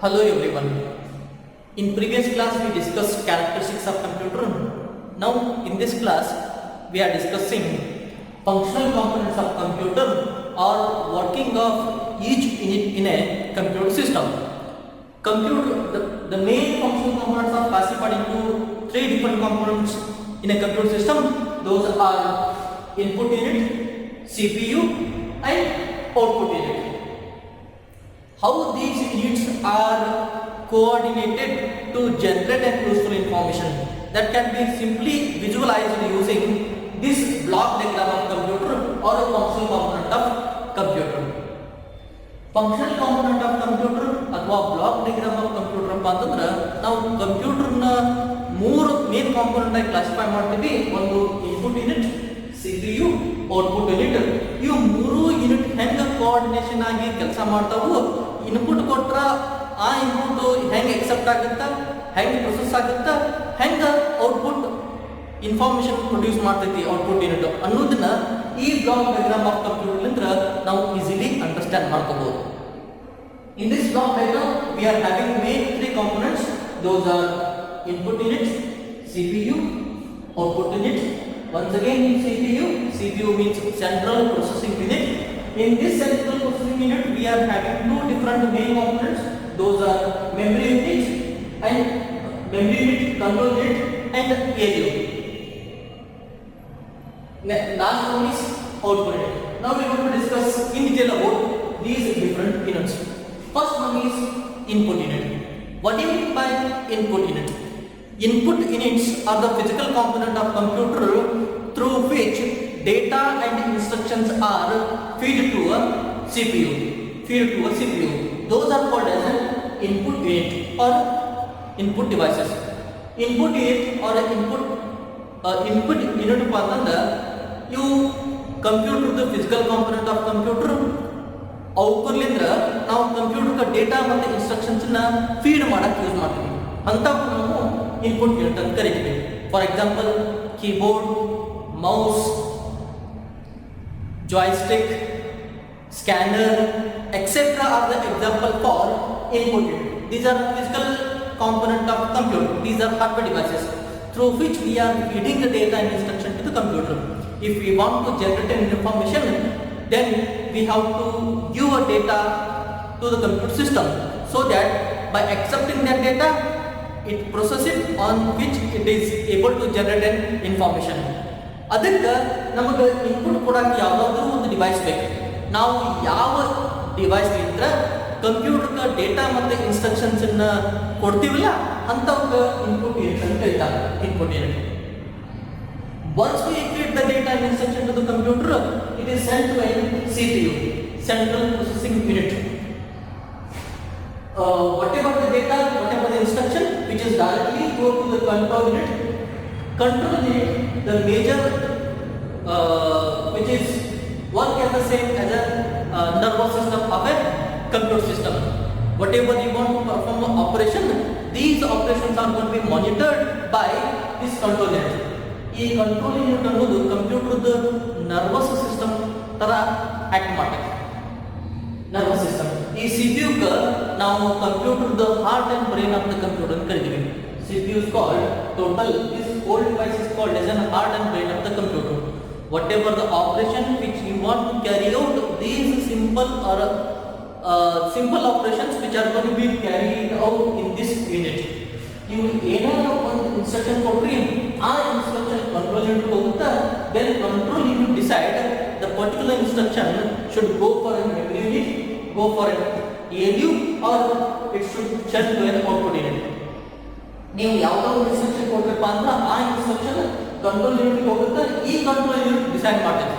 Hello everyone. In previous class we discussed characteristics of computer. Now in this class we are discussing functional components of computer or working of each unit in a computer system. The main functional components are classified into three different components in a computer system. Those are input unit, CPU and output unit. How these units are coordinated to generate and useful information that can be simply visualized using this block diagram of computer or a functional component of computer. Functional component of computer ಅಥವಾ block diagram of computer ಅಂತಂದ್ರೆ ನಾವು computer ನ ಮೂರು main component ಆಗಿ classify ಮಾಡ್ತೀವಿ. ಒಂದು input unit, CPU, output unit. ಇವು ಮೂರು ಯೂನಿಟ್ ಹೆಂಗ ಕೋಆರ್ಡಿನೇಷನ್ ಆಗಿ ಕೆಲಸ ಮಾಡ್ತಾವು, ಇನ್ಪುಟ್ ಕೊಟ್ರ ಆ ಇನ್ಪುಟ್ ಹೆಂಗ ಎಕ್ಸೆಪ್ಟ್ ಆಗುತ್ತಾ, ಹೆಂಗ ಪ್ರೊಸೆಸ್ ಆಗುತ್ತಾ, ಹೆಂಗ ಔಟ್ಪುಟ್ ಇನ್ಫಾರ್ಮೇಶನ್ ಪ್ರೊಡ್ಯೂಸ್ ಮಾಡ್ತೈತಿ ಔಟ್ಪುಟ್ ಯೂನಿಟ್ ಅನ್ನೋದನ್ನ ಈ ಬ್ಲಾಕ್ ಡಯಾಗ್ರಾಮ್ ಆಫ್ ಕಂಪ್ಯೂಟರ್ ಲಿಂದ ನಾವು ಈಸಿಲಿ ಅಂಡರ್ಸ್ಟ್ಯಾಂಡ್ ಮಾಡ್ಕೋಬಹುದು. In this block diagram we are having main three components. Those are input unit, CPU, output unit. Once again in CPU means central processing unit. In this central processing unit we are having two different main components. Those are memory unit and memory unit, control unit and ALU. Last one is output unit. Now we are going to discuss in detail about these different units. First one is input unit. What do you mean by input unit? Input units are the physical component of computer through which data and instructions are fed to a CPU. Those are called as an input unit or input devices. Input unit or input unit ಅಂತಂದ್ರೆ ಇವು computer ದ physical component of computer. ಅವಕ್ಕರ್ಲಿಂದ್ರ ನಾವು computer data ಮತ್ತು instructions ನ feed ಮಾಡಕ್ use ಮಾಡ್ತೀವಿ. ಅಂತವು ನಾವು ಇನ್ಪುಟ್ ಯೂನಿಟ್ ಅಂತ ಕರಿತೀವಿ. For example keyboard, mouse, joystick, scanner, etc. are the example for input unit. These are physical component of computer. These are hardware devices through which we are feeding the data and instruction to the computer. If we want to generate an information, then we have to give a data to the computer system so that by accepting that data, it processes it on which it is able to generate an information. ಅದಕ್ಕೆ ನಮಗೆ input ಕೊಡಕ್ಕೆ ಯಾವುದಾದ್ರೂ ಒಂದು device ಬೇಕು. ನಾವು ಯಾವ device ಇದ್ರೆ ಕಂಪ್ಯೂಟರ್ಗೆ ಡೇಟಾ ಮತ್ತು ಇನ್ಸ್ಟ್ರಕ್ಷನ್ಸ್ ಅನ್ನ ಕೊಡ್ತೀವಲ್ಲ ಅಂತವಕ್ಕೆ ಇನ್ಪುಟ್ ಯೂನಿಟ್ ಅಂತ ಕರೀತಾರೆ. Input unit. Once we feed the data and instruction to the computer, it is sent to a CPU, central processing unit. Whatever the data, whatever the instruction, which is directly go to the control unit. Control unit, the major which is work as the same as a nervous system of a computer system. Whatever you want to perform an operation, these operations are going to be monitored by this control unit. ಈ control unit ಅನ್ನೋದು ಕಂಪ್ಯೂಟರ್ದ nervous system ತರ act ಮಾಡುತ್ತೆ. Nervous system. ಈ ಸಿಪಿಯುಗೆ ನಾವು ಕಂಪ್ಯೂಟರ್ದ heart and brain of the computer ಅಂತ ಕರಿತೀವಿ. CPU is called total. This whole device is called as an heart and brain of the computer. Whatever the operation which you want to carry out, these simple operations which are going to be carried out in this unit. You ಏನಾದರೂ ಒಂದು instruction ಕೊಟ್ರಿ, ಆ instruction control unit ಹೋಗುತ್ತಾ, then control unit decide the particular instruction should go for a memory unit, go for an ALU or it should send to an output unit. ನೀವು ಯಾವುದೋ ಒಂದು instruction ಕೊಡ್ಬೇಕಪ್ಪ ಅಂದ್ರೆ ಆ ಇನ್ಸ್ಟ್ರಕ್ಷನ್ ಕಂಟ್ರೋಲ್ ಯೂನಿಟ್ ಹೋಗುತ್ತೆ. ಈ control unit decide ಮಾಡ್ತದೆ.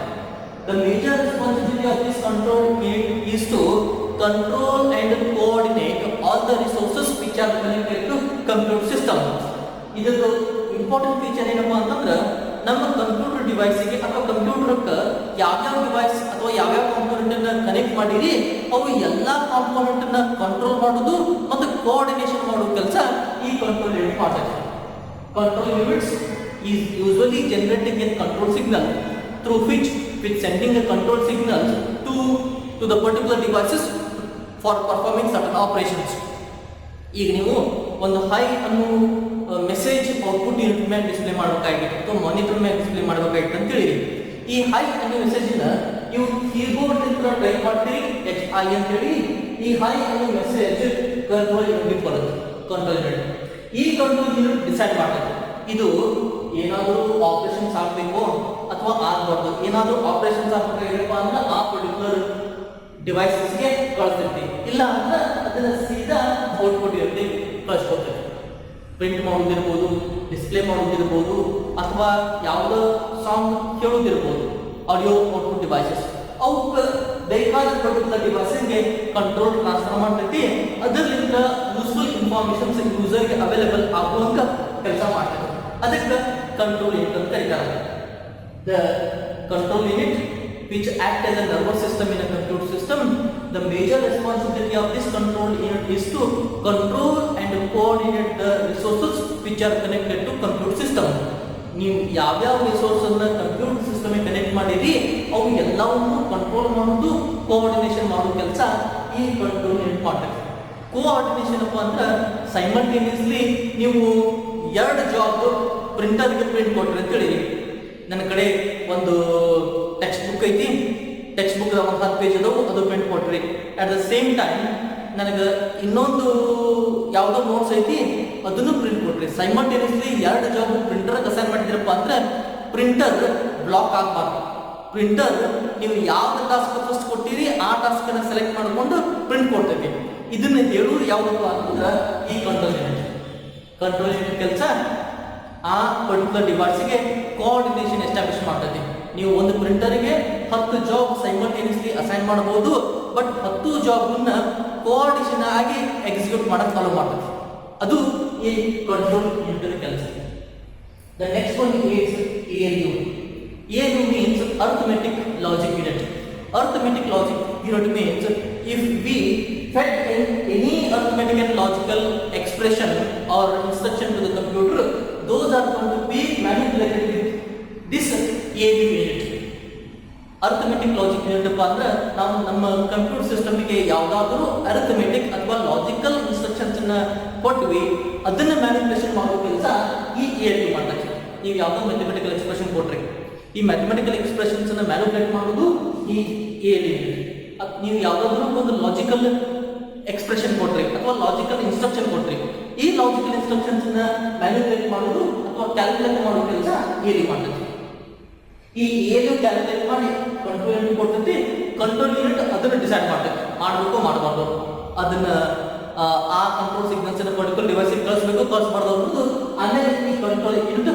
The major responsibility of this control unit is to control and coordinate all the resources which are connected to computer system. ಇದರ important feature ಏನಪ್ಪಾ ಅಂತಂದ್ರೆ ನಮ್ಮ ಕಂಪ್ಯೂಟರ್ ಡಿವೈಸ್ಗೆ ಅಥವಾ ಕಂಪ್ಯೂಟರ್ಗೆ ಯಾವ್ಯಾವ ಡಿವೈಸ್ ಅಥವಾ ಯಾವ್ಯಾವ ಕಾಂಪೋನೆಂಟ್ ಅನ್ನ ಕನೆಕ್ಟ್ ಮಾಡಿರಿ ಅವು ಎಲ್ಲಾ ಕಾಂಪೋನೆಂಟ್ ಅನ್ನ ಕಂಟ್ರೋಲ್ ಮಾಡೋದು ಮತ್ತು ಕೋಆರ್ಡಿನೇಷನ್ ಮಾಡೋ ಕೆಲಸ ಈ ಕಂಟ್ರೋಲ್ ಯೂನಿಟ್ ಮಾಡ್ತದೆ. Control units is usually generating a control signal through which sending a control signal to the particular devices for performing certain operations. ಈಗ ನೀವು ಒಂದು ಹೈ ಅನ್ನೋ ಮೆಸೇಜ್ ಔಟ್ಪುಟ್ ಯೂನಿಟ್ ಮೇಲೆ ಡಿಸ್ಪ್ಲೇ ಮಾಡಬೇಕಾಗಿತ್ತು ಅಥವಾ ಮಾನಿಟರ್ ಮೇಲೆ ಡಿಸ್ಪ್ಲೇ ಮಾಡಬೇಕಾಗಿತ್ತು ಅಂತ ಹೇಳಿ ಈ ಹೈ ಅನ್ನೋ ಮೆಸೇಜ್ ನೀವು ಕೀಬೋರ್ಡ್ ನಿಂದ ಟೈಪ್ ಮಾಡ್ತೀರಿ HI ಅಂತ ಹೇಳಿ ಈ ಹೈ ಅನ್ನೋ ಮೆಸೇಜ್ ಕಂಟ್ರೋಲ್ ಯೂನಿಟ್ ಬರುತ್ತೆ. ಕಂಟ್ರೋಲ್ ಯೂನಿಟ್ ಈ ಕಂಟ್ರೋಲ್ ಯೂನಿಟ್ ಡಿಸೈಡ್ ಮಾಡುತ್ತೆ ಇದು ಏನಾದರೂ ಆಪರೇಷನ್ಸ್ ಆಗಬೇಕು ಅಥವಾ ಆಗಬಾರ್ದು. ಏನಾದರೂ ಆಪರೇಷನ್ಸ್ ಆಗಬೇಕಾಗಿರಪ್ಪ ಅಂದ್ರೆ ಆ ಪರ್ಟಿಕ್ಯುಲರ್ ಡಿವೈಸಸ್ಗೆ ಕಳಿಸ್ತಿರ್ತೀವಿ, ಇಲ್ಲ ಅಂದ್ರೆ ಅದನ್ನ ಸೀದಾ ಔಟ್ಪುಟ್ ಇರುತ್ತೆ ಕಳಿಸ್ಕೊಡ್ತೀವಿ. ಪ್ರಿಂಟ್ ಮಾಡೋದಿರ್ಬೋದು, ಡಿಸ್ಪ್ಲೇ ಮಾಡೋದಿರ್ಬೋದು, ಅಥವಾ ಯಾವುದೋ ಸಾಂಗ್ ಕೇಳೋದಿರ್ಬೋದು, ಆಡಿಯೋ ಔಟ್ಪುಟ್ ಡಿವೈಸಸ್ ಅವಕ್ಕೆ ಬೇಕಾದ ಪರ್ಟಿಕ್ಯುಲರ್ ಡಿವೈಸ್ಗೆ ಕಂಟ್ರೋಲ್ ಟ್ರಾನ್ಸ್ಫರ್ ಮಾಡ್ತೈತಿ. ಅದರಿಂದ ಯೂಸ್ಫುಲ್ ಇನ್ಫಾರ್ಮೇಶನ್ಸ್ ಯೂಸರ್ಗೆ ಅವೈಲೇಬಲ್ ಆಗುವಂಗ ಕೆಲಸ ಮಾಡ್ತೈತಿ. ಅದಕ್ಕೆ ಕಂಟ್ರೋಲ್ ಯೂನಿಟ್ ಅಂತ ಕರೀತಾರೆ. The control unit which act as a nervous system in a computer system. The major responsibility of this control unit is to control and coordinate the resources which are connected to computer system. ನೀವು ಯಾವ್ಯಾವ resource ಅನ್ನ computer system connect ಮಾಡಿರಿ ಅವು ಎಲ್ಲವನ್ನೂ control ಮಾಡೋದು, coordination ಮಾಡೋ ಕೆಲಸ ಈ ಕಂಟ್ರೋಲ್ ಯೂನಿಟ್ ಮಾಡ್ತದೆ. ಕೋಆರ್ಡಿನೇಷನ್ ಅಪ್ಪ ಅಂದ್ರೆ ಸೈಮಲ್ಟೇನಿಯಸ್ಲಿ ನೀವು ಎರಡು ಜಾಬ್ ಪ್ರಿಂಟರ್ಗೆ ಪ್ರಿಂಟ್ ಕೊಟ್ರಿ ಅಂತ ಹೇಳಿರಿ. ನನ್ನ ಕಡೆ ಒಂದು ಟೆಕ್ಸ್ಟ್ ಬುಕ್ ಐತಿ, ಟೆಕ್ಸ್ಟ್ ಬುಕ್ ಒಂದು 10 ಪೇಜ್ ಅದಾವು, ಅದು ಪ್ರಿಂಟ್ ಕೊಟ್ರಿ. ಅಟ್ ದ ಸೇಮ್ ಟೈಮ್ ನನಗೆ ಇನ್ನೊಂದು ಯಾವುದೋ ನೋಟ್ಸ್ ಐತಿ, ಅದನ್ನು ಪ್ರಿಂಟ್ ಕೊಟ್ರಿ. ಸೈಮಲ್ಟೇನಿಯಸ್ಲಿ ಎರಡು ಜಾಬ್ ಪ್ರಿಂಟರ್ಗೆ ಅಸೈನ್ ಮಾಡಿದ್ರಪ್ಪ ಅಂದ್ರೆ ಪ್ರಿಂಟರ್ ಬ್ಲಾಕ್ ಆಗಬಾರ್ದು. ಪ್ರಿಂಟರ್ ನೀವು ಯಾವ್ದು ಟಾಸ್ಕ್ ಫಸ್ಟ್ ಕೊಟ್ಟಿರಿ ಆ ಟಾಸ್ಕ್ ಅನ್ನ ಸೆಲೆಕ್ಟ್ ಮಾಡಿಕೊಂಡು ಪ್ರಿಂಟ್ ಕೊಡ್ತೈತಿ. ಇದನ್ನ ಹೇಳೋದು ಯಾವುದಪ್ಪ ಅಂತಂದ್ರೆ ಈ ಕಂಟ್ರೋಲ್ ಯೂನಿಟ್. ಕಂಟ್ರೋಲ್ ಯೂನಿಟ್ ಕೆಲಸ ಆ ಪರ್ಟಿಕ್ಯುಲರ್ ಡಿವೈಸ್ಗೆ ಕೋಆರ್ಡಿನೇಷನ್ ಎಸ್ಟಾಬ್ಲಿಷ್ ಮಾಡ್ತೈತಿ. ನೀವು ಒಂದು ಪ್ರಿಂಟರ್ಗೆ 10 ಜಾಬ್ ಸೈಮಲ್ಟೇನಿಯಸ್ಲಿ ಅಸೈನ್ ಮಾಡಬಹುದು, ಬಟ್ 10 ಜಾಬ್ನ ಕೋಆರ್ಡಿನೇಷನ್ ಆಗಿ ಎಕ್ಸಿಕ್ಯೂಟ್ ಮಾಡಕ್ಕೆ ಚಾಲೂ ಮಾಡ್ತೈತಿ. ಅದು ಈ ಕಂಟ್ರೋಲ್ ಯೂನಿಟ್ ಕೆಲಸ. The next one is ALU. ALU means arithmetic logic unit. Arithmetic logic unit means if we fed in any arithmetic and logical expression or instruction to the computer, those are going to be manipulated with this ALU unit. Arithmetic logic ಏನಪ್ಪ ಅಂದ್ರೆ ನಾವು ನಮ್ಮ computer ಸಿಸ್ಟಮ್ಗೆ ಯಾವುದಾದ್ರೂ arithmetic ಅಥವಾ logical instructions ಅನ್ನ ಕೊಟ್ವಿ, ಅದನ್ನ ಮ್ಯಾನಿಪುಲೇಷನ್ ಮಾಡೋ ಕೆಲಸ ಈ ALU ಮಾಡ್ತದೆ. ನೀವು ಯಾವುದೋ ಮ್ಯಾಥಮೆಟಿಕಲ್ ಎಕ್ಸ್ಪ್ರೆಷನ್ ಕೊಟ್ರಿ, ಈ ಮ್ಯಾಥಮೆಟಿಕಲ್ ಎಕ್ಸ್ಪ್ರೆಷನ್ಸ್ ಅನ್ನ ಮ್ಯಾನಿಪುಲೇಟ್ ಮಾಡೋದು ಈ ALU. ನೀವು ಯಾವುದಾದ್ರೂ ಒಂದು ಲಾಜಿಕಲ್ ಎಕ್ಸ್ಪ್ರೆಷನ್ ಕೊಟ್ರಿ ಅಥವಾ ಲಾಜಿಕಲ್ ಇನ್ಸ್ಟ್ರಕ್ಷನ್ ಕೊಟ್ರಿ, ಈ ಲಾಜಿಕಲ್ ಇನ್ಸ್ಟ್ರಕ್ಷನ್ಸ್ ಅನ್ನ ಮ್ಯಾನಿಪುಲೇಟ್ ಮಾಡೋದು ಅಥವಾ ಕ್ಯಾಲ್ಕುಲೇಟ್ ಮಾಡೋ ಕೆಲಸ ALU ಮಾಡ್ತದೆ. ಈ ALU ಕ್ಯಾಲ್ಕುಲೇಟ್ ಮಾಡಿ ಕಂಟ್ರೋಲ್ ಯೂನಿಟ್ ಕೊಡ್ತೈತಿ. ಕಂಟ್ರೋಲ್ ಯೂನಿಟ್ ಅದನ್ನ ಡಿಸೈಡ್ ಮಾಡ್ತೈತಿ, ಮಾಡಬೇಕು ಮಾಡಬಾರ್ದು, ಅದನ್ನ ಆ ಕಂಟ್ರೋಲ್ ಸಿಗ್ನಲ್ಸ್ ಅನ್ನ ಪರ್ಟಿಕ್ಯುಲರ್ ಡಿವೈಸ್ಗೆ ಕಳಿಸಬೇಕು ಕಳಿಸಬಾರ್ದು ಅನ್ನೋದು ಆಮೇಲೆ ಈ ಕಂಟ್ರೋಲ್ ಯೂನಿಟ್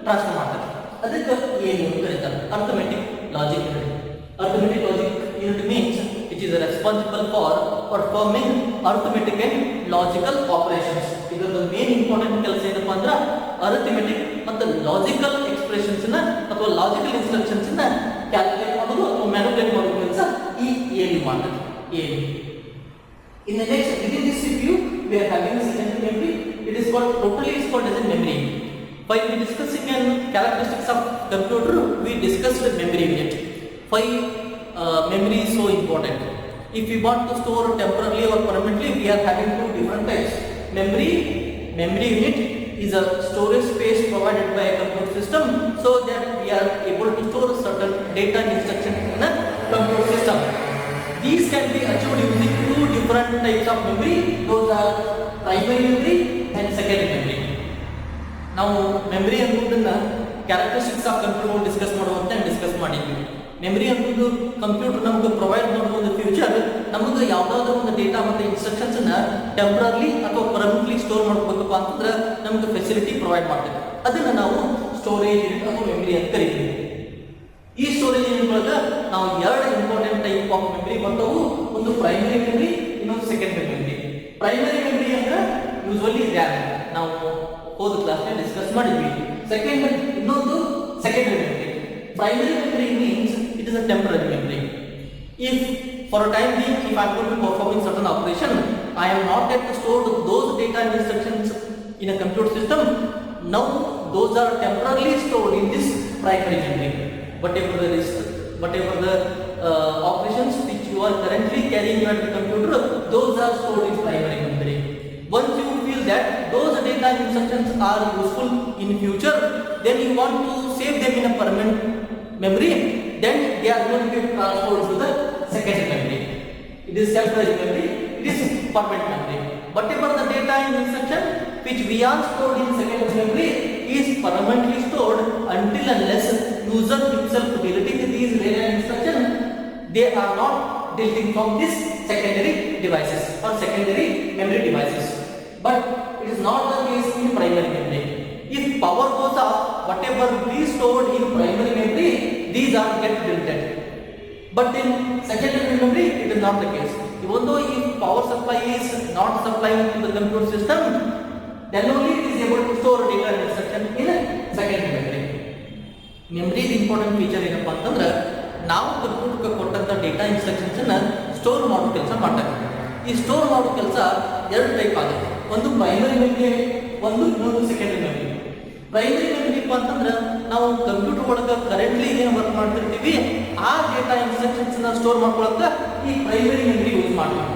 ಟ್ರಾನ್ಸ್ಫರ್ ಮಾಡ್ತೈತಿ. ಅದಕ್ಕೆ ALU ಅಂತ ಕರೀತಾರೆ, arithmetic logic unit. Arithmetic logic unit means which is responsible for performing arithmetic and logical operations. ಇದರ ಮೇನ್ ಇಂಪಾರ್ಟೆಂಟ್ ಕೆಲಸ ಏನಪ್ಪಾ ಅಂದ್ರೆ ಅರಿಥಮೆಟಿಕ್ ಮತ್ತು ಲಾಜಿಕಲ್ ಎಕ್ಸ್ಪ್ರೆಷನ್ಸ್ ನ ಅಥವಾ ಲಾಜಿಕಲ್ ಇನ್ಸ್ಟ್ರಕ್ಷನ್ಸ್ ನ ಕ್ಯಾಲ್ಕುಲೇಟ್ ಮಾಡೋದು ಅಥವಾ ಮ್ಯಾನಿಪುಲೇಟ್ ಮಾಡೋ ಕೆಲಸ ಈ ALU ಮಾಡ್ತದೆ. ALU. In the next, within this CPU, we are having a secondary memory. It is called as a memory. While we discussing an characteristics of computer, we discussed the memory unit. Why memory is so important? If we want to store temporarily or permanently, we are having two different types. Memory unit is a storage space provided by a computer system so that we are able to store certain data and instructions in a computer system. These can be achieved using two different types of memory. Those are primary memory and secondary memory. Now memory ಅನ್ನೋದನ್ನ characteristics of computer discuss ಮಾಡುವಂತ discuss ಮಾಡಿದ್ವಿ. Memory ಅನ್ನೋದು computer ನಮಗೆ provide ಮಾಡುವ future ನಮಗೆ ಯಾವುದಾದ್ರೂ ಒಂದು data ಮತ್ತು ಇನ್ಸ್ಟ್ರಕ್ಷನ್ಸ್ ಅನ್ನ ಟೆಂಪರರಿ ಅಥವಾ ಪರ್ಮನೆಂಟ್ಲಿ ಸ್ಟೋರ್ ಮಾಡಬೇಕಪ್ಪ ಅಂತಂದ್ರೆ ನಮಗೆ ಫೆಸಿಲಿಟಿ ಪ್ರೊವೈಡ್ ಮಾಡ್ತೇವೆ. ಅದನ್ನ ನಾವು ಸ್ಟೋರೇಜ್ ಯೂನಿಟ್ ಅಥವಾ ಮೆಮರಿ ಅಂತ ಕರಿತೀವಿ. ಈ ಸ್ಟೋರೇಜ್ ಯೂನಿಟ್ ಒಳಗೆ ನಾವು ಎರಡು ಇಂಪಾರ್ಟೆಂಟ್ ಟೈಪ್ ಆಫ್ ಮೆಮರಿ ಬರ್ತವು. ಒಂದು ಪ್ರೈಮರಿ ಮೆಮರಿ, ಇನ್ನೊಂದು ಸೆಕೆಂಡರಿ ಮೆಮರಿ. ಪ್ರೈಮರಿ ಮೆಮರಿ ಅಂದ್ರೆ ಯೂಶುವಲಿ ರ್ಯಾಮ್, ನಾವು ಹೋದ ಕ್ಲಾಸ್ನಲ್ಲಿ ಡಿಸ್ಕಸ್ ಮಾಡಿದ್ವಿ. ಇನ್ನೊಂದು secondary memory. Primary memory means it is a temporary memory. If for a time being, if I am going to performing certain operation, I am not yet stored those data and instructions in a computer system. Now those are temporarily stored in this primary memory. Whatever the operations which you are currently carrying at the computer, those are stored in primary memory. Once you that those data instructions are useful in future, then you want to save them in a permanent memory, then they are going to be transferred to the secondary memory. It is temporary memory, it is permanent memory. Whatever the data in instruction which we are stored in secondary memory is permanently stored until unless user himself deleting these data instruction, they are not deleting from this secondary devices or secondary memory devices. But it is not the case in primary memory. If power goes off, whatever we stored in primary memory, these are get deleted. But in secondary memory, it is not the case. Even though if power supply is not supplying to the computer system, then only it is able to store data instruction in secondary memory. Memory is important feature ಏನಪ್ಪ ಅಂತಂದ್ರೆ ನಾವು ಕಂಪ್ಯೂಟರ್ಗೆ ಕೊಟ್ಟಂತ data instructions ಅನ್ನ store ಮಾಡೋ ಕೆಲಸ ಮಾಡ್ತಾರೆ. ಈ ಸ್ಟೋರ್ ಮಾಡೋ ಕೆಲಸ ಎರಡು ಟೈಪ್ ಆಗುತ್ತೆ. ಒಂದು ಪ್ರೈಮರಿ ಮೆಮರಿ, ಇನ್ನೊಂದು ಸೆಕೆಂಡರಿ ಮೆಮರಿ. ಪ್ರೈಮರಿ ಮೆಮರಿ ಅಂತಂದ್ರೆ ನಾವು ಕಂಪ್ಯೂಟರ್ ಒಳಗೆ ಕರೆಂಟ್ಲಿ ಏನು ವರ್ಕ್ ಮಾಡ್ತಿರ್ತೀವಿ ಆ ಡೇಟಾ ಇನ್ಸ್ಟ್ರಕ್ಷನ್ಸ್ ನ ಸ್ಟೋರ್ ಮಾಡ್ಕೊಳ್ಳೋಕೆ ಈ ಪ್ರೈಮರಿ ಮೆಮರಿ ಯೂಸ್ ಮಾಡ್ತೀವಿ.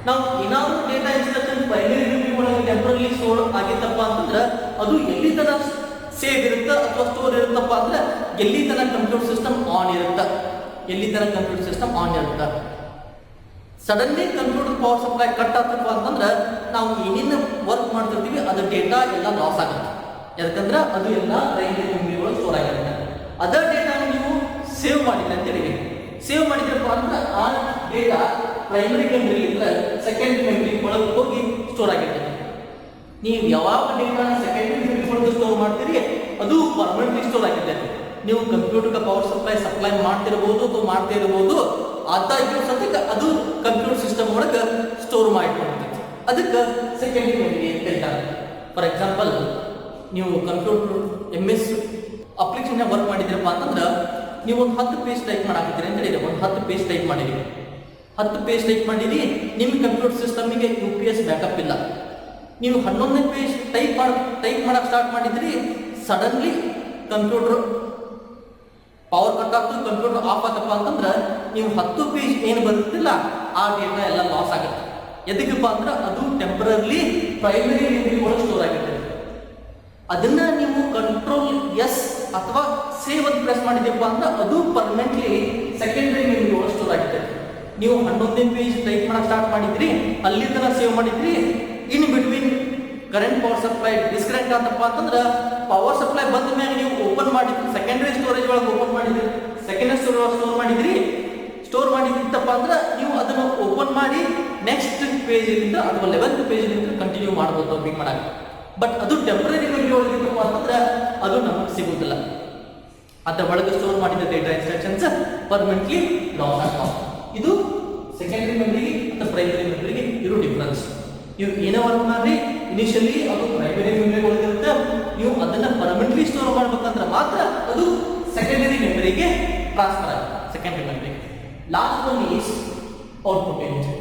ನಾವು ಏನಾದರೂ ಡೇಟಾ ಇನ್ಸ್ಟ್ರಕ್ಷನ್ ಪ್ರೈಮರಿ ಮೆಮರಿ ಒಳಗೆ ಟೆಂಪರರಿ ಸ್ಟೋರ್ ಆಗಿತ್ತಪ್ಪ ಅಂತಂದ್ರೆ ಅದು ಎಲ್ಲಿ ತನಕ ಸೇವ್ ಇರುತ್ತೆ ಅಥವಾ ಸ್ಟೋರ್ ಇರುತ್ತಪ್ಪ ಅಂದ್ರೆ ಎಲ್ಲಿ ತನಕ ಕಂಪ್ಯೂಟರ್ ಸಿಸ್ಟಮ್ ಆನ್ ಇರುತ್ತೆ, suddenly computer power supply cut ಆಗ್ತಪ್ಪ ಅಂತಂದ್ರೆ ನಾವು ಏನೇನು ವರ್ಕ್ ಮಾಡ್ತಿರ್ತೀವಿ ಅದು ಡೇಟಾ ಎಲ್ಲ ಲಾಸ್ ಆಗುತ್ತೆ. ಯಾಕಂದ್ರೆ ಅದು ಎಲ್ಲ ಪ್ರೈಮರಿ ಮೆಮರಿ ಒಳಗೆ ಸ್ಟೋರ್ ಆಗಿರುತ್ತೆ. ಅದರ್ ಡೇಟಾ ನೀವು ಸೇವ್ ಮಾಡಿದ್ರೆ ಅಂತ ಹೇಳಿ ಸೇವ್ ಮಾಡಿದ್ರಪ್ಪ ಅಂದ್ರೆ ಆ ಡೇಟಾ ಪ್ರೈಮರಿ ಮೆಮರಿ ಇದ್ರೆ ಸೆಕೆಂಡರಿ ಮೆಮರಿ ಒಳಗೆ ಹೋಗಿ ಸ್ಟೋರ್ ಆಗಿರ್ತದೆ. ನೀವು ಯಾವಾಗ ಡೇಟಾ ಸೆಕೆಂಡರಿ ಮೆಮರಿ ಒಳಗೆ ಸ್ಟೋರ್ ಮಾಡ್ತೀರಿ ಅದು ಪರ್ಮನೆಂಟ್ಲಿ ಸ್ಟೋರ್ ಆಗಿರ್ತದೆ. ನೀವು ಕಂಪ್ಯೂಟರ್ಗೆ ಪವರ್ ಸಪ್ಲೈ ಮಾಡ್ತಿರ್ಬೋದು ಅಥವಾ ಮಾಡ್ತಾ ಇರ್ಬೋದು, ಅದಾಗಿರೋ ಸದ್ಯಕ್ಕೆ ಅದು ಕಂಪ್ಯೂಟರ್ ಸಿಸ್ಟಮ್ ಒಳಗೆ ಸ್ಟೋರ್ ಮಾಡಿಕೊಂಡಿರ್ತೈತಿ. ಅದಕ್ಕೆ ಸೆಕೆಂಡರಿ ಮೆಮರಿ ಅಂತ ಹೇಳ್ತಾರೆ. ಫಾರ್ ಎಕ್ಸಾಂಪಲ್, ನೀವು ಕಂಪ್ಯೂಟರ್ MS ಅಪ್ಲಿಕೇಶನ್ ವರ್ಕ್ ಮಾಡಿದ್ರಪ್ಪ ಅಂತಂದ್ರೆ ನೀವು ಒಂದು 10 ಪೇಜ್ ಟೈಪ್ ಮಾಡಾಕಿದ್ದೀರಿ ಅಂತ ಹೇಳಿದ್ರೆ ಒಂದು 10 ಪೇಜ್ ಟೈಪ್ ಮಾಡಿರಿ. 10 ಪೇಜ್ ಟೈಪ್ ಮಾಡಿರಿ, ನಿಮ್ಮ ಕಂಪ್ಯೂಟರ್ ಸಿಸ್ಟಮ್ಗೆ UPS ಬ್ಯಾಕಪ್ ಇಲ್ಲ. ನೀವು 11ನೇ ಪೇಜ್ ಟೈಪ್ ಮಾಡಕ್ಕೆ ಸ್ಟಾರ್ಟ್ ಮಾಡಿದ್ರಿ, ಸಡನ್ಲಿ ಕಂಪ್ಯೂಟರ್ ಪವರ್ ಕಟ್ ಆಗ್ತದೆ, ಕಂಪ್ಯೂಟರ್ ಆಫ್ ಆಗಪ್ಪ ಅಂತಂದ್ರೆ ನೀವು 10 ಪೇಜ್ ಏನು ಬರುತ್ತಿಲ್ಲ ಆ ಡೇಟಾ ಎಲ್ಲ ಲಾಸ್ ಆಗುತ್ತೆ. ಎದಕ್ಕಪ್ಪ ಅಂದ್ರೆ ಅದು ಟೆಂಪರರಿ ಪ್ರೈಮರಿ ಮೆಮರಿ ಒಳಗೆ ಸ್ಟೋರ್ ಆಗಿರ್ತದೆ. ಅದನ್ನ ನೀವು ಕಂಟ್ರೋಲ್ ಎಸ್ ಅಥವಾ ಸೇವ್ ಅಂತ ಪ್ರೆಸ್ ಮಾಡಿದ್ಯಪ್ಪ ಅಂದ್ರೆ ಅದು ಪರ್ಮನೆಂಟ್ಲಿ ಸೆಕೆಂಡರಿ ಮೆಮರಿ ಒಳಗೆ ಸ್ಟೋರ್ ಆಗಿರ್ತದೆ. ನೀವು 11ನೇ ಪೇಜ್ ಟೈಪ್ ಮಾಡಕ್ಕೆ ಸ್ಟಾರ್ಟ್ ಮಾಡಿದ್ರಿ, ಅಲ್ಲಿ ತನಕ ಸೇವ್ ಮಾಡಿದ್ರಿ, in between current power supply disconnect ಆತಪ್ಪ ಅಂತಂದ್ರೆ ಪವರ್ ಸಪ್ಲೈ ಬಂದ ಮೇಲೆ ನೀವು ಓಪನ್ ಮಾಡಿದ್ರಿ, ಸೆಕೆಂಡರಿ ಸ್ಟೋರೇಜ್ ಒಳಗೆ ಓಪನ್ ಮಾಡಿದ್ರಿ, ಸೆಕೆಂಡರಿ ಸ್ಟೋರ್ ಮಾಡಿದ್ದಿತ್ತಪ್ಪ ಅಂದ್ರೆ ನೀವು ಅದನ್ನು ಓಪನ್ ಮಾಡಿ ನೆಕ್ಸ್ಟ್ ಪೇಜ್ನಿಂದ ಅಥವಾ 11th ಪೇಜ್ನಿಂದ ಕಂಟಿನ್ಯೂ ಮಾಡ್ಬೋದು ಪಿಕ್ ಮಾಡಕ್ಕೆ. ಬಟ್ ಅದು ಟೆಂಪರರಿ ಮೆಮರಿ ಒಳಗಿತ್ತಪ್ಪ ಅಂತಂದ್ರೆ ಅದು ನಮಗೆ ಸಿಗುತ್ತಿಲ್ಲ. ಅದರ ಒಳಗೆ ಸ್ಟೋರ್ ಮಾಡಿದ ಡೇಟಾ ಇನ್ಸ್ಟ್ರಕ್ಷನ್ಸ್ ಪರ್ಮನೆಂಟ್ಲಿ ಲಾಸ್ ಆಗ್ತಾವೆ. ಇದು ಸೆಕೆಂಡರಿ ಮೆಮರಿಗೆ ಮತ್ತು ಪ್ರೈಮರಿ ಮೆಮರಿಗೆ ಇರೋ ಡಿಫ್ರೆನ್ಸ್. ನೀವು ಏನೋ ವರ್ಕ್ ಮಾಡಿ ಇನಿಷಿಯಲಿ ಅದು ಪ್ರೈಮರಿ ಮೆಮರಿ ಒಳಗಿರುತ್ತೆ, ನೀವು ಅದನ್ನು ಪರ್ಮನೆಂಟ್ಲಿ ಸ್ಟೋರ್ ಮಾಡ್ಬೇಕಂದ್ರೆ ಮಾತ್ರ ಅದು ಸೆಕೆಂಡರಿ ಮೆಮರಿಗೆ ಟ್ರಾನ್ಸ್ಫರ್ ಆಗುತ್ತೆ. ಸೆಕೆಂಡರಿ ಮೆಮರಿಗೆ last one is output unit.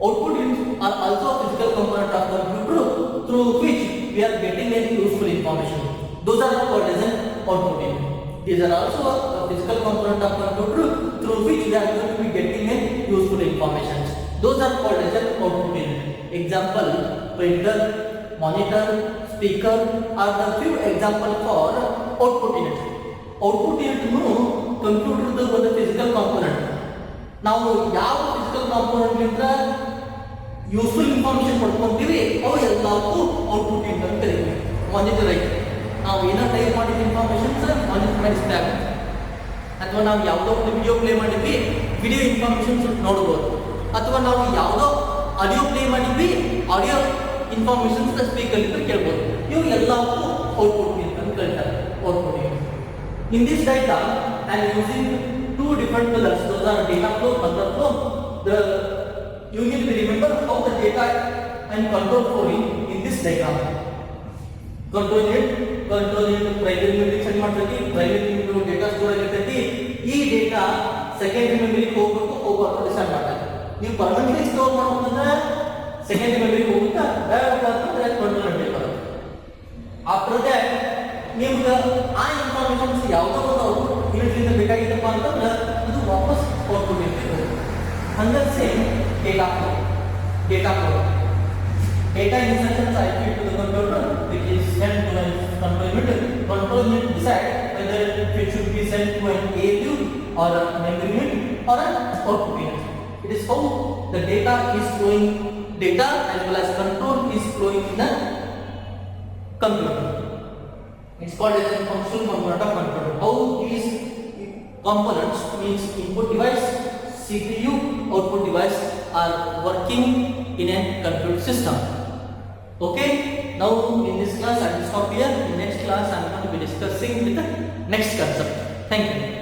Output units are also a physical component of the computer through which we are getting a useful information. Those are called as an output unit. These are also a physical component of the computer through which we are going to be getting a useful information. Those are called as an output unit. Example: printer, monitor, speaker are the few examples for output unit. Output unit nu computer ಒಂದು physical component. ನಾವು ಯಾವ physical component ಇಂದ useful information ಪಡ್ಕೊಂತೀವಿ ಅವು ಎಲ್ಲವೂ output ಅಂತ ಕರೀತೀವಿ. Monitor ಐತೆ, ನಾವು ಏನೋ ಟೈಪ್ ಮಾಡಿದ ಇನ್ಫಾರ್ಮೇಶನ್ಸ್ ಮಾನಿಟರ್ ಮೇಲೆ ಡಿಸ್ಪ್ಲೇ ಆಗುತ್ತೆ. ಅಥವಾ ನಾವು ಯಾವುದೋ ಒಂದು ವಿಡಿಯೋ ಪ್ಲೇ ಮಾಡಿದ್ವಿ, ವಿಡಿಯೋ ಇನ್ಫಾರ್ಮೇಶನ್ಸ್ ನೋಡ್ಬೋದು. ಅಥವಾ ನಾವು ಯಾವುದೋ ಆಡಿಯೋ ಪ್ಲೇ ಮಾಡಿದ್ವಿ, ಆಡಿಯೋ ಇನ್ಫಾರ್ಮೇಶನ್ಸ್ ಸ್ಪೀಕರ್ ಇದ್ರೆ ಕೇಳ್ಬೋದು. ಇವು ಎಲ್ಲವೂ ಔಟ್ಪುಟ್ ಅಂತ ಕರೀತಾರೆ, output. In this data I am using two different colors. Those are data flow, control flow. You need to remember how the data and control flow in this diagram. Control unit primary memory send ಮಾಡ್ತೀವಿ, primary memory data store ಆಗಿರ್ತೈತಿ. ಈ data secondary ಮೆಮರಿಗೆ ಹೋಗಬೇಕು decide ಮಾಡ್ತಾರೆ. ನೀವು permanently store ಮಾಡ್ಬೇಕಂದ್ರೆ secondary ಮೆಮರಿಗೆ ಹೋಗುತ್ತಾ, ಬೇಡ ಅಂತಂದ್ರೆ ಕಂಟ್ರೋಲ್ ಮೆಮರಿ ಬರುತ್ತೆ. ಆಫ್ಟರ್ ದಟ್ ನಿಮ್ಗೆ ಆ ಇನ್ಫಾರ್ಮೇಶನ್ಸ್ ಯಾವುದೋ ಒಂದು ಔಟ್ಪುಟ್ ಯೂನಿಟ್ಲಿಂದ ಬೇಕಾಗಿತ್ತಪ್ಪ ಅಂತಂದ್ರೆ ಅದು ವಾಪಸ್ ಔಟ್ಪುಟ್ ಇರ್ತದೆ. ಹಂಗೆ same data flow Data instructions are fed to the computer, which is sent to a control unit. Control unit decide whether it should be sent to an ALU or a memory unit or an output unit. It is how the data is flowing, data as well as control is flowing in the computer. It's called as a functional component of controller. How these components means input device, CPU, output device are working in a computer system. Okay, now in this class I will stop here. In next class I am going to be discussing with the next concept. Thank you.